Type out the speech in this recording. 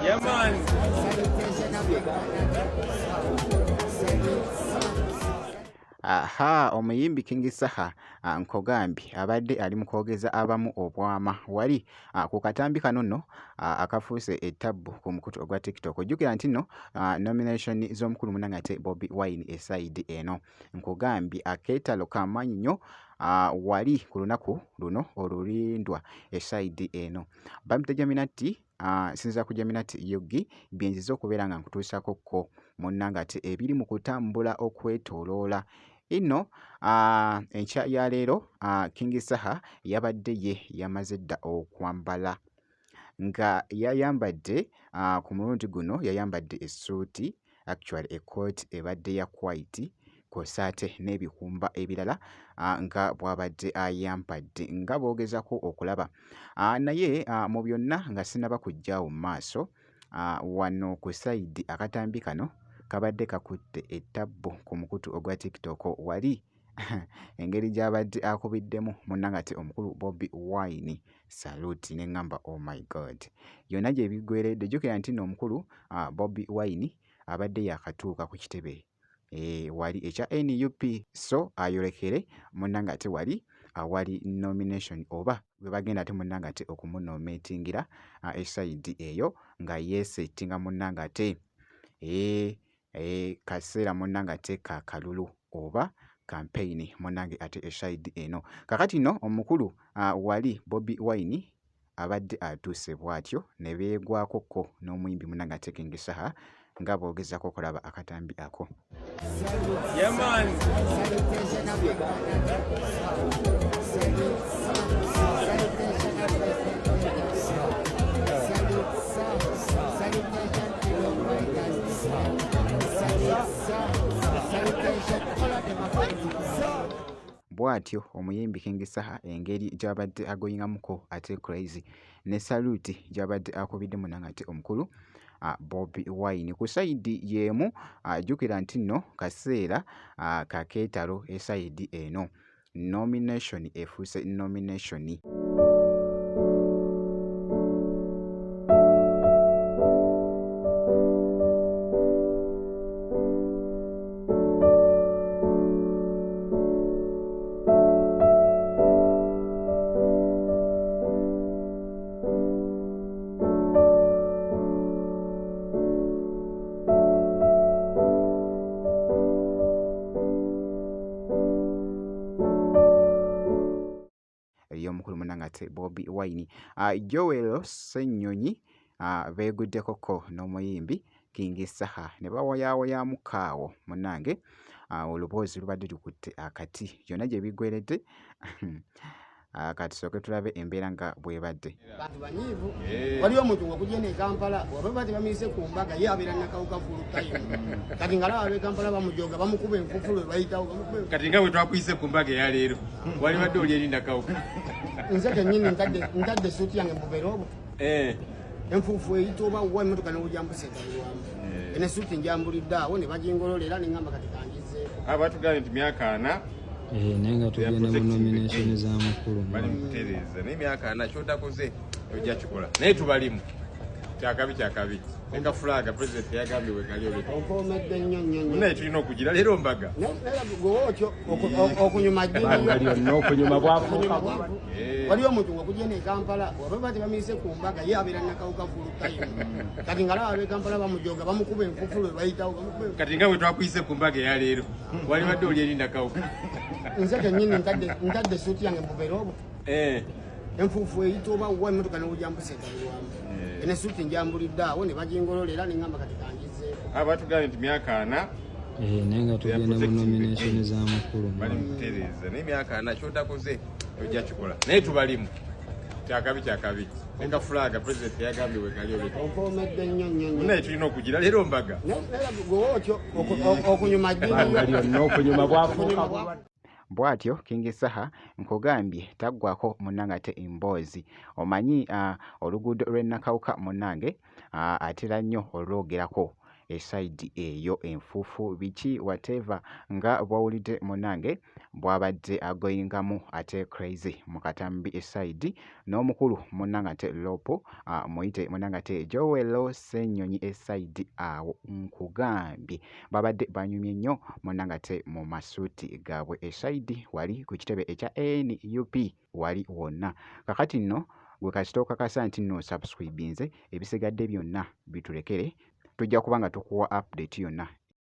Yeah, man. Aha, omuyimbi King Saha nkogambye abadde ali mu kwogeza abamu obwama wali ku katambi kano nno akafuuse ettabbu ku mukutu ogwa TikTok. Ojjukira nti nno nomination z'omukulu munangate Bobi Wine eside eno. Nkogambye akeetalo kamaanyi nnyo wali ku lunaku luno olulindwa eside eno. Bamutejja Minati sinza kujja Minati Yogi byenziza okubeera nga nkutuusako ko munnangate ebiri mu kutambula okwetooloola. Ino enkya ya leero King Saha yabadde ye yamaze dda okwambala nga yayambadde ku mulundi guno yayambadde essuuti actually ekkooti ebadde ya white kw'ossa ate n'ebikumba ebirala nga bw'abadde ayambadde nga boogezako okulaba naye mu byonna nga sinnaba kujjaawo mu maaso wano ku sayidi akatambi kano kabadde kakutte ettabbu ku mukutu ogwa TikTok wali engeri gy'abadde akubiddemu munnangate omukulu Bobi Wine saluti ne ngamba oh my god yonna gye biggweredde. Jjukira nti nno omukulu Bobi Wine abadde yakatuuka ku kitebe wali ekya NUP so ayolekere munnangate wali awali nomination oba bwe bagenda ate munnangate okumunometingira esayidi eyo nga yeesettinga munnangate kaseera munnangate ka kalulu oba campaign munnange ate eside eno. Kakati nno omukulu wali Bobi Wine abadde atuuse bw'atyo ne beegwakoko n'omuyimbi munnangate King Saha nga boogezako okulaba akatambi ako. Yeah, man. Bw'atyo omuyimbi King Saha engeri gy'abadde agoyingamuko ate crazy ne saluti gy'abadde akubidde munnangate omukulu Bobi Wine ku sayidi y'emu. Jjukira nti nno kaseera kakeetalo esayidi eno nomination efuuse nomination. Ey'omukulu munnangate Bobi Wine Joel Ssenyonyi beeguddekoko n'omuyimbi King Saha ne bawoyaawoyamukaawo munnange oluboozi lubadde lukutte akati yonna gye biggweredde kati sooke tulabe embeera nga bw'ebadde. Bantu banyiivu waliwo omuntu ng'okujja ne Kampala bw'aba tebamise ku mbaga ye abeera nakawuka fulukayo kati nga laba ab'e Kampala bamujoga bamukuba enfufu lwe bayitawo Kati nga bwe twakuyise ku mbaga eya leero walibadde oli eri nakawuka. nze kennyini ntadde essuuti yange mbubeera obwo enfuufu eyita oba wa emmotoka n'owujambuse egalwamu ene essuuti njambulidde awo ne bagingololera ne ngamba kati kangizeeko. Batugambye nti myaka 4 naye nga tugenda mu nomination z'amakulu bali mukutereeza naye myaka 4 kyotakoze ojja kikola naye tubalimu kyakabi nga fulaga president yagambye wegali onkoomedde nnyo naye tulina okugira leero mbaga gwewootyo okunyuma n'okunyuma bwafuuka waliwo omuntu ng'okujja ne Kampala bw'aba tebamise ku mbaga ye abeera nakawuka fulukayo kati nga laba ab'e Kampala bamujoga bamukuba enfufu lwe bayitawo kati nga bwe twakuyise ku mbaga eya leero walibadde oli eri nakawuka. nze kennyini ntadde essuuti yange mbubeera obwo enfuufu eyita oba wa emmotoka n'owujambuse egalwamu ene essuuti njambulidde awo ne bagingololera ne ngamba kati kangizeeko. Batugambye nti myaka 4 naye nga tugenda mu nomination z'amakulu bali mukutereeza naye myaka 4 kyotakoze ojja kikola naye tubalimu kyakabi nga fulaga president yagambye wegali onkoomedde nnyo naye tulina okugira leero mbaga gwewootyo okunyuma n'okunyuma bwafuuka Bw'atyo King Saha nkogambye taggwako munnangate emboozi. Omanyi oluguudo lw'e Nakawuka munnange atera nnyo olwogerako eside eyo enfuufu biki whatever nga bwawulidde munange bwabadde agoyingamu ate crazy mu katambi eside n'omukulu munanga ate lopo muyite munanga ate Joel Ssenyonyi eside awo nkugambye babadde banyumye nnyo munanga ate mu masuuti gaabwe eside wali ku kitebe ekya NUP wali wonna kakati nno gwe kasitooka kasa nti nno subscribinze ebisigadde byonna bitulekere tujja kuba nga tukuwa update yonna